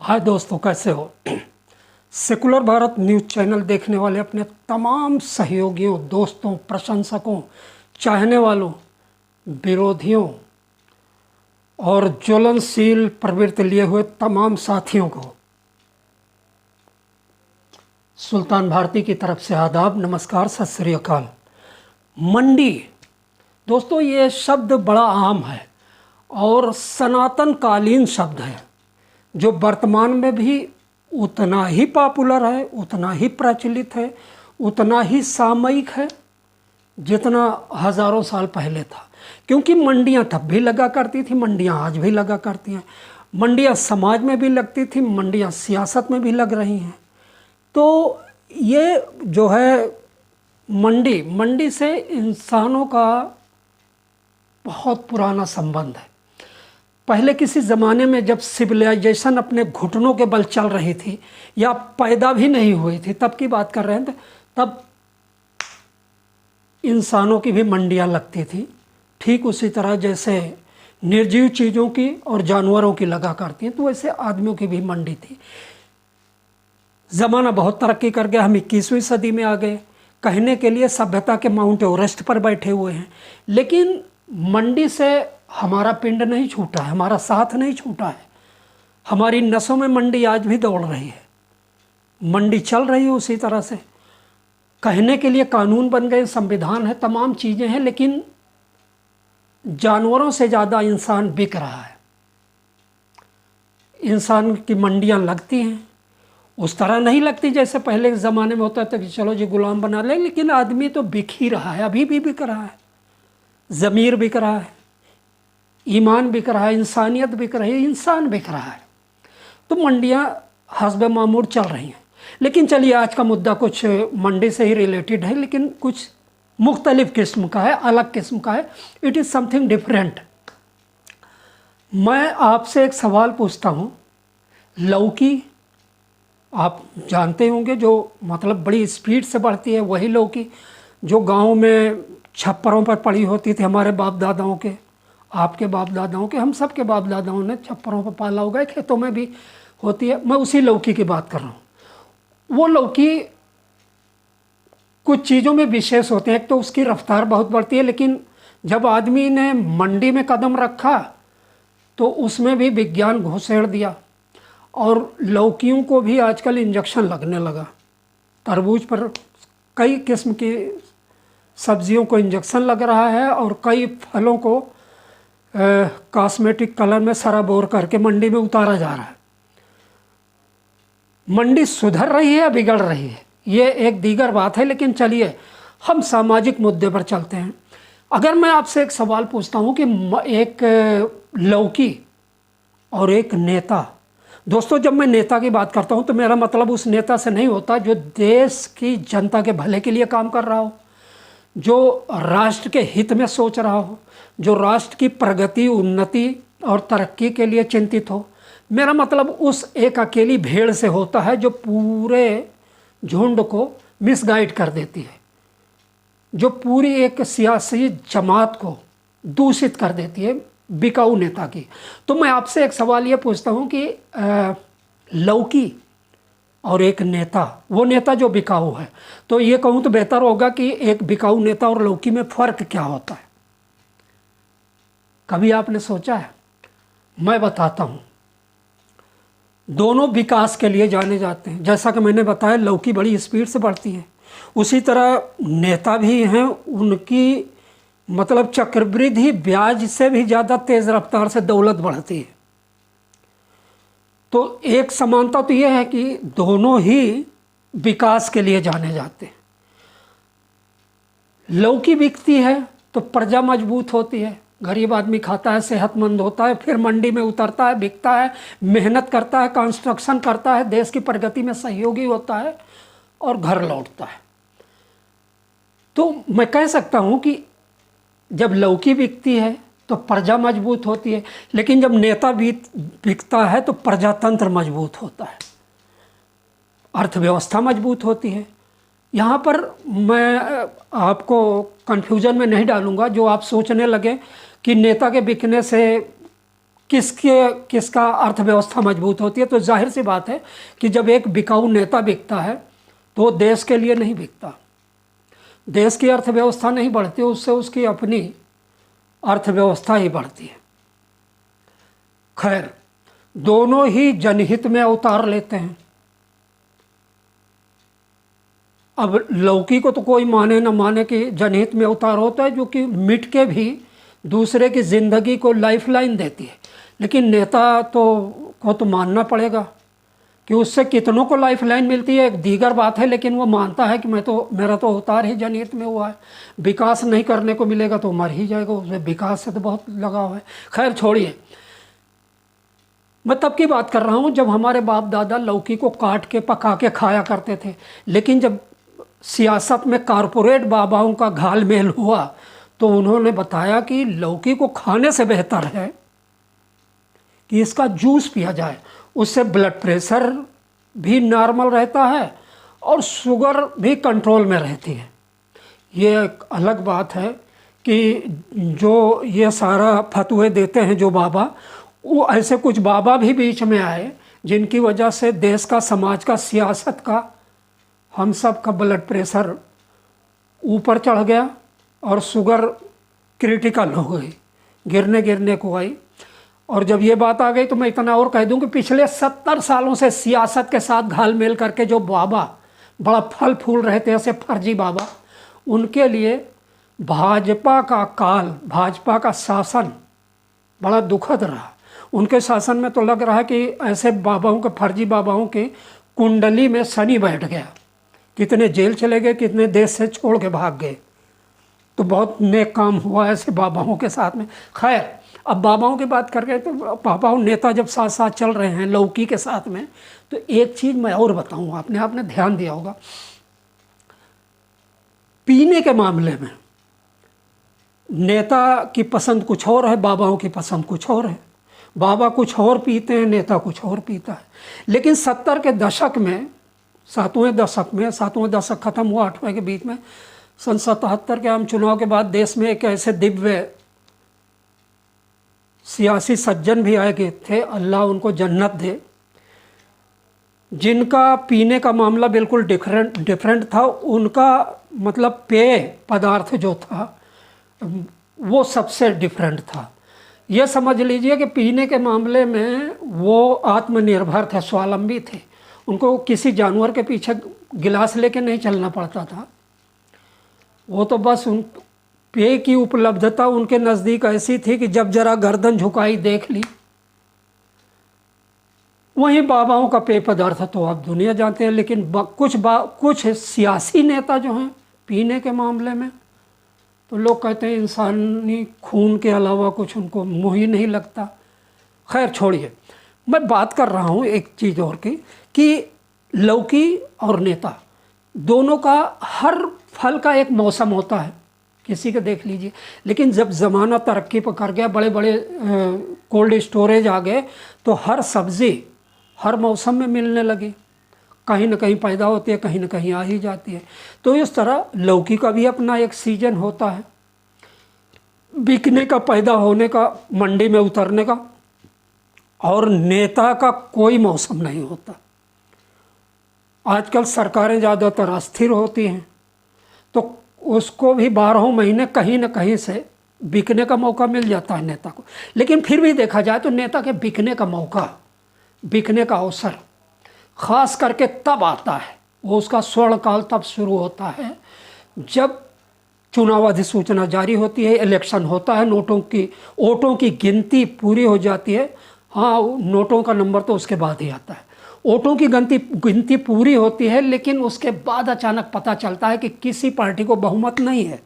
हाय दोस्तों, कैसे हो। सेकुलर भारत न्यूज़ चैनल देखने वाले अपने तमाम सहयोगियों, दोस्तों, प्रशंसकों, चाहने वालों, विरोधियों और ज्वलनशील प्रवृत्ति लिए हुए तमाम साथियों को सुल्तान भारती की तरफ से आदाब, नमस्कार, सत श्री अकाल। मंडी दोस्तों, ये शब्द बड़ा आम है और सनातन कालीन शब्द है जो वर्तमान में भी उतना ही पॉपुलर है, उतना ही प्रचलित है, उतना ही सामयिक है जितना हज़ारों साल पहले था। क्योंकि मंडियां तब भी लगा करती थी, मंडियां आज भी लगा करती हैं। मंडियां समाज में भी लगती थी, मंडियां सियासत में भी लग रही हैं। तो ये जो है मंडी से इंसानों का बहुत पुराना संबंध है। पहले किसी ज़माने में जब सिविलाइजेशन अपने घुटनों के बल चल रही थी या पैदा भी नहीं हुई थी, तब की बात कर रहे हैं, तब इंसानों की भी मंडियां लगती थी। ठीक उसी तरह जैसे निर्जीव चीज़ों की और जानवरों की लगा करती हैं, तो वैसे आदमियों की भी मंडी थी। ज़माना बहुत तरक्की कर गया, हम 21वीं सदी में आ गए। कहने के लिए सभ्यता के माउंट एवरेस्ट पर बैठे हुए हैं, लेकिन मंडी से हमारा पिंड नहीं छूटा है, हमारा साथ नहीं छूटा है। हमारी नसों में मंडी आज भी दौड़ रही है, मंडी चल रही है उसी तरह से। कहने के लिए कानून बन गए, संविधान है, तमाम चीज़ें हैं, लेकिन जानवरों से ज़्यादा इंसान बिक रहा है। इंसान की मंडियां लगती हैं, उस तरह नहीं लगती जैसे पहले के ज़माने में होता था कि चलो जी गुलाम बना ले, लेकिन आदमी तो बिक ही रहा है, अभी भी बिक रहा है। ज़मीर बिक रहा है, ईमान बिक रहा है, इंसानियत बिक रही है, इंसान बिक रहा है। तो मंडियां हस्ब मामूर चल रही हैं। लेकिन चलिए, आज का मुद्दा कुछ मंडी से ही रिलेटेड है, लेकिन कुछ मुख्तलिफ किस्म का है, अलग किस्म का है। It is something different. मैं आपसे एक सवाल पूछता हूँ। लौकी आप जानते होंगे, जो मतलब बड़ी स्पीड से बढ़ती है, वही लौकी जो गांव में छप्परों पर पड़ी होती थी, हमारे बाप दादाओं के, आपके बाप दादाओं के, हम सब के बाप दादाओं ने छप्परों पर पाला होगा, खेतों में भी होती है। मैं उसी लौकी की बात कर रहा हूँ। वो लौकी कुछ चीज़ों में विशेष होते हैं। एक तो उसकी रफ्तार बहुत बढ़ती है, लेकिन जब आदमी ने मंडी में कदम रखा तो उसमें भी विज्ञान घुसेड़ दिया और लौकियों को भी आजकल इंजेक्शन लगने लगा। तरबूज पर कई किस्म की सब्जियों को इंजेक्शन लग रहा है और कई फलों को कॉस्मेटिक कलर में सराबोर करके मंडी में उतारा जा रहा है। मंडी सुधर रही है या बिगड़ रही है, ये एक दीगर बात है। लेकिन चलिए, हम सामाजिक मुद्दे पर चलते हैं। अगर मैं आपसे एक सवाल पूछता हूँ कि एक लौकी और एक नेता, दोस्तों जब मैं नेता की बात करता हूँ तो मेरा मतलब उस नेता से नहीं होता जो देश की जनता के भले के लिए काम कर रहा हो, जो राष्ट्र के हित में सोच रहा हो, जो राष्ट्र की प्रगति, उन्नति और तरक्की के लिए चिंतित हो। मेरा मतलब उस एक अकेली भेड़ से होता है जो पूरे झुंड को मिसगाइड कर देती है, जो पूरी एक सियासी जमात को दूषित कर देती है, बिकाऊ नेता की। तो मैं आपसे एक सवाल ये पूछता हूँ कि लौकी और एक नेता, वो नेता जो बिकाऊ है, तो ये कहूँ तो बेहतर होगा कि एक बिकाऊ नेता और लौकी में फ़र्क क्या होता है। कभी आपने सोचा है? मैं बताता हूँ। दोनों विकास के लिए जाने जाते हैं। जैसा कि मैंने बताया, लौकी बड़ी स्पीड से बढ़ती है, उसी तरह नेता भी हैं, उनकी मतलब चक्रवृद्धि ब्याज से भी ज़्यादा तेज़ रफ्तार से दौलत बढ़ती है। तो एक समानता तो यह है कि दोनों ही विकास के लिए जाने जाते हैं। लौकी बिकती है तो प्रजा मजबूत होती है, गरीब आदमी खाता है, सेहतमंद होता है, फिर मंडी में उतरता है, बिकता है, मेहनत करता है, कंस्ट्रक्शन करता है, देश की प्रगति में सहयोगी होता है और घर लौटता है। तो मैं कह सकता हूँ कि जब लौकी बिकती है तो प्रजा मजबूत होती है, लेकिन जब नेता बिकता है तो प्रजातंत्र मजबूत होता है, अर्थव्यवस्था मजबूत होती है। यहाँ पर मैं आपको कन्फ्यूजन में नहीं डालूँगा, जो आप सोचने लगे कि नेता के बिकने से किसका अर्थव्यवस्था मजबूत होती है। तो जाहिर सी बात है कि जब एक बिकाऊ नेता बिकता है तो वो देश के लिए नहीं बिकता, देश की अर्थव्यवस्था नहीं बढ़ती, उससे उसकी अपनी अर्थव्यवस्था ही बढ़ती है। खैर, दोनों ही जनहित में अवतार लेते हैं। अब लौकी को तो कोई माने न माने कि जनहित में अवतार होता है, जो कि मिट के भी दूसरे की ज़िंदगी को लाइफलाइन देती है। लेकिन नेता को तो मानना पड़ेगा कि उससे कितनों को लाइफलाइन मिलती है एक दीगर बात है, लेकिन वो मानता है कि मेरा तो अवतार ही जनहित में हुआ है, विकास नहीं करने को मिलेगा तो मर ही जाएगा, उसमें विकास से तो बहुत लगाव है। खैर छोड़िए, मैं तब की बात कर रहा हूँ जब हमारे बाप दादा लौकी को काट के पका के खाया करते थे। लेकिन जब सियासत में कारपोरेट बाबाओं का घालमेल हुआ तो उन्होंने बताया कि लौकी को खाने से बेहतर है कि इसका जूस पिया जाए, उससे ब्लड प्रेशर भी नॉर्मल रहता है और शुगर भी कंट्रोल में रहती है। ये एक अलग बात है कि जो ये सारा फतवे देते हैं जो बाबा, वो ऐसे कुछ बाबा भी बीच में आए जिनकी वजह से देश का, समाज का, सियासत का, हम सब का ब्लड प्रेशर ऊपर चढ़ गया और शुगर क्रिटिकल हो गई, गिरने को आई। और जब ये बात आ गई तो मैं इतना और कह दूं कि पिछले 70 सालों से सियासत के साथ घालमेल करके जो बाबा बड़ा फल फूल रहे थे, ऐसे फर्जी बाबा, उनके लिए भाजपा का काल, भाजपा का शासन बड़ा दुखद रहा। उनके शासन में तो लग रहा है कि ऐसे बाबाओं के, फर्जी बाबाओं की कुंडली में शनि बैठ गया, कितने जेल चले गए, कितने देश से छोड़ के भाग गए। तो बहुत नेक काम हुआ ऐसे बाबाओं के साथ में। खैर, अब बाबाओं की बात कर रहे तो बाबाओं नेता जब साथ साथ चल रहे हैं लौकी के साथ में, तो एक चीज़ मैं और बताऊंगा, आपने ध्यान दिया होगा, पीने के मामले में नेता की पसंद कुछ और है, बाबाओं की पसंद कुछ और है। बाबा कुछ और पीते हैं, नेता कुछ और पीता है। लेकिन 70 के दशक में, 7वें दशक ख़त्म हुआ 8वें के बीच में, सन 77 के आम चुनाव के बाद देश में एक ऐसे दिव्य सियासी सज्जन भी आए गए थे, अल्लाह उनको जन्नत दे, जिनका पीने का मामला बिल्कुल डिफरेंट था। उनका मतलब पेय पदार्थ जो था वो सबसे डिफरेंट था। ये समझ लीजिए कि पीने के मामले में वो आत्मनिर्भर थे, स्वावलंबी थे। उनको किसी जानवर के पीछे गिलास लेके नहीं चलना पड़ता था। वो तो बस उन पेय की उपलब्धता उनके नज़दीक ऐसी थी कि जब जरा गर्दन झुकाई देख ली। वहीं बाबाओं का पेय पदार्थ तो आप दुनिया जानते हैं। लेकिन कुछ सियासी नेता जो हैं पीने के मामले में, तो लोग कहते हैं इंसानी खून के अलावा कुछ उनको मुँह ही नहीं लगता। खैर छोड़िए, मैं बात कर रहा हूँ एक चीज़ और की, कि लौकी और नेता दोनों का, हर फल का एक मौसम होता है, किसी का देख लीजिए। लेकिन जब ज़माना तरक्की पर कर गया, बड़े बड़े कोल्ड स्टोरेज आ गए, तो हर सब्ज़ी हर मौसम में मिलने लगी, कहीं ना कहीं पैदा होती है, कहीं ना कहीं आ ही जाती है। तो इस तरह लौकी का भी अपना एक सीजन होता है, बिकने का, पैदा होने का, मंडी में उतरने का। और नेता का कोई मौसम नहीं होता। आजकल सरकारें ज़्यादातर अस्थिर होती हैं, तो उसको भी 12 महीने कहीं ना कहीं से बिकने का मौका मिल जाता है नेता को। लेकिन फिर भी देखा जाए तो नेता के बिकने का मौका, बिकने का अवसर ख़ास करके तब आता है, वो उसका स्वर्ण काल तब शुरू होता है जब चुनाव अधिसूचना जारी होती है, इलेक्शन होता है, वोटों की गिनती पूरी हो जाती है। हाँ, नोटों का नंबर तो उसके बाद ही आता है। वोटों की गिनती पूरी होती है, लेकिन उसके बाद अचानक पता चलता है कि किसी पार्टी को बहुमत नहीं है।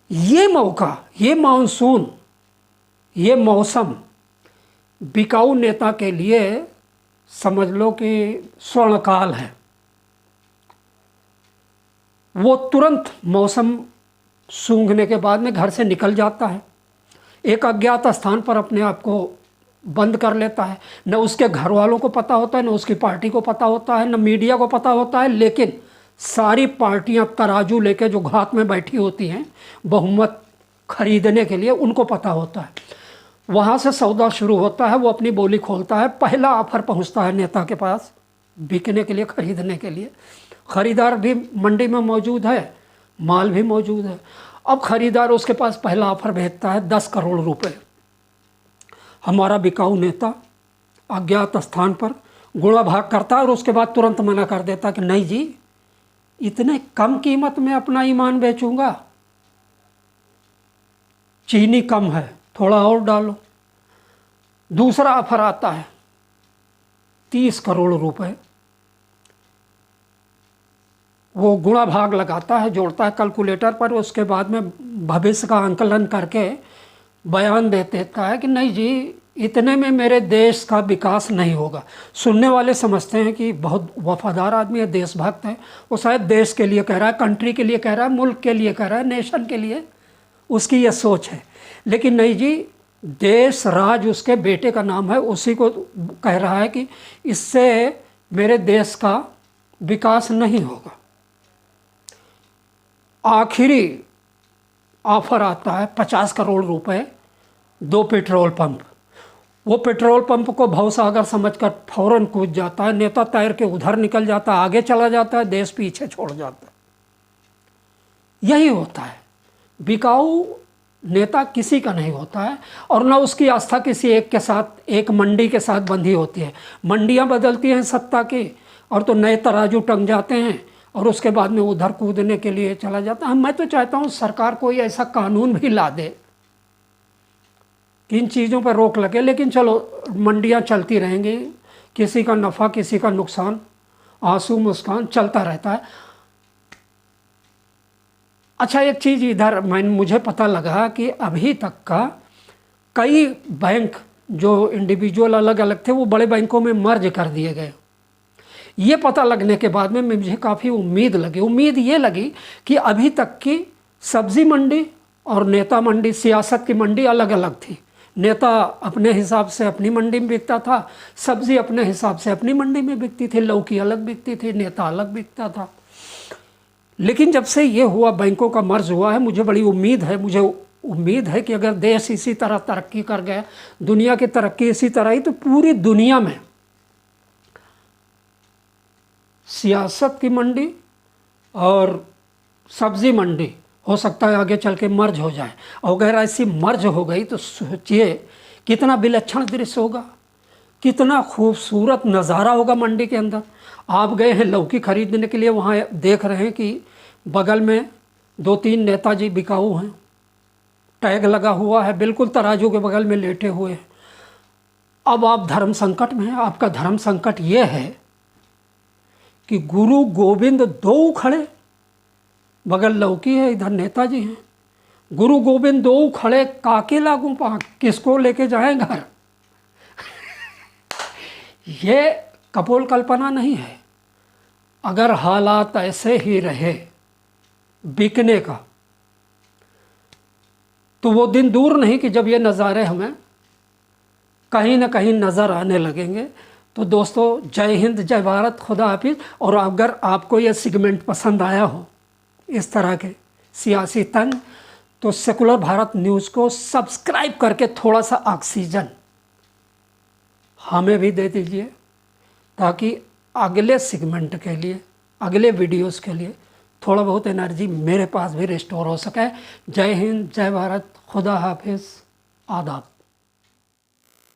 ये मौका, ये मानसून, ये मौसम बिकाऊ नेता के लिए समझ लो कि स्वर्णकाल है। वो तुरंत मौसम सूंघने के बाद में घर से निकल जाता है, एक अज्ञात स्थान पर अपने आप को बंद कर लेता है। न उसके घर वालों को पता होता है, न उसकी पार्टी को पता होता है, न मीडिया को पता होता है। लेकिन सारी पार्टियां तराजू लेके जो घात में बैठी होती हैं बहुमत खरीदने के लिए, उनको पता होता है। वहाँ से सौदा शुरू होता है, वो अपनी बोली खोलता है, पहला ऑफर पहुँचता है नेता के पास बिकने के लिए, खरीदने के लिए। ख़रीदार भी मंडी में मौजूद है, माल भी मौजूद है। अब खरीदार उसके पास पहला ऑफर भेजता है 10 करोड़ रुपए। हमारा बिकाऊ नेता अज्ञात स्थान पर गुणा भाग करता है और उसके बाद तुरंत मना कर देता कि नहीं जी, इतने कम कीमत में अपना ईमान बेचूंगा, चीनी कम है, थोड़ा और डालो। दूसरा ऑफर आता है 30 करोड़ रुपए। वो गुणा भाग लगाता है, जोड़ता है कैलकुलेटर पर, उसके बाद में भविष्य का आंकलन करके बयान दे देता है कि नहीं जी, इतने में मेरे देश का विकास नहीं होगा। सुनने वाले समझते हैं कि बहुत वफादार आदमी है, देशभक्त है, वो शायद देश के लिए कह रहा है, कंट्री के लिए कह रहा है, मुल्क के लिए कह रहा है, नेशन के लिए उसकी ये सोच है। लेकिन नहीं जी, देश राज उसके बेटे का नाम है, उसी को कह रहा है कि इससे मेरे देश का विकास नहीं होगा। आखिरी ऑफर आता है 50 करोड़ रुपए, 2 पेट्रोल पंप। वो पेट्रोल पंप को भवसागर समझकर फौरन कूद जाता है, नेता तैर के उधर निकल जाता है, आगे चला जाता है, देश पीछे छोड़ जाता है। यही होता है, बिकाऊ नेता किसी का नहीं होता है, और ना उसकी आस्था किसी एक के साथ, एक मंडी के साथ बंधी होती है। मंडियां बदलती हैं सत्ता की, और तो नए तराजू टंग जाते हैं और उसके बाद में उधर कूदने के लिए चला जाता है। मैं तो चाहता हूँ सरकार कोई ऐसा कानून भी ला दे कि इन चीज़ों पर रोक लगे, लेकिन चलो मंडियाँ चलती रहेंगी, किसी का नफ़ा किसी का नुकसान, आंसू मुस्कान चलता रहता है। अच्छा, एक चीज़ इधर मुझे पता लगा कि अभी तक का कई बैंक जो इंडिविजुअल अलग अलग थे, वो बड़े बैंकों में मर्ज कर दिए गए। ये पता लगने के बाद में मुझे काफ़ी उम्मीद ये लगी कि अभी तक की सब्ज़ी मंडी और नेता मंडी, सियासत की मंडी अलग अलग थी। नेता अपने हिसाब से अपनी मंडी में बिकता था, सब्ज़ी अपने हिसाब से अपनी मंडी में बिकती थी, लौकी अलग बिकती थी, नेता अलग बिकता था। लेकिन जब से ये हुआ, बैंकों का मर्ज हुआ है, मुझे बड़ी उम्मीद है कि अगर देश इसी तरह तरक्की कर गया, दुनिया की तरक्की इसी तरह ही, तो पूरी दुनिया में सियासत की मंडी और सब्ज़ी मंडी हो सकता है आगे चल के मर्ज हो जाए। और अगर ऐसी मर्ज हो गई तो सोचिए कितना विलक्षण दृश्य होगा, कितना खूबसूरत नज़ारा होगा मंडी के अंदर। आप गए हैं लौकी खरीदने के लिए, वहाँ देख रहे हैं कि बगल में 2-3 नेताजी बिकाऊ हैं, टैग लगा हुआ है, बिल्कुल तराजू के बगल में लेटे हुए हैं। अब आप धर्म संकट में हैं। आपका धर्म संकट ये है कि गुरु गोविंद 2 खड़े, बगल लौकी है, इधर नेताजी हैं। गुरु गोविंद 2 खड़े, काके लागू पाक, किसको लेके जाएं घर? ये कपोल कल्पना नहीं है। अगर हालात ऐसे ही रहे बिकने का, तो वो दिन दूर नहीं कि जब ये नज़ारे हमें कहीं ना कहीं नज़र आने लगेंगे। तो दोस्तों, जय हिंद, जय भारत, खुदा हाफिज़। और अगर आपको ये सेगमेंट पसंद आया हो, इस तरह के सियासी तंज, तो सेकुलर भारत न्यूज़ को सब्सक्राइब करके थोड़ा सा ऑक्सीजन हमें भी दे दीजिए, ताकि अगले सेगमेंट के लिए, अगले वीडियोस के लिए थोड़ा बहुत एनर्जी मेरे पास भी रिस्टोर हो सके। जय हिंद, जय भारत, खुदा हाफिज़, आदाब।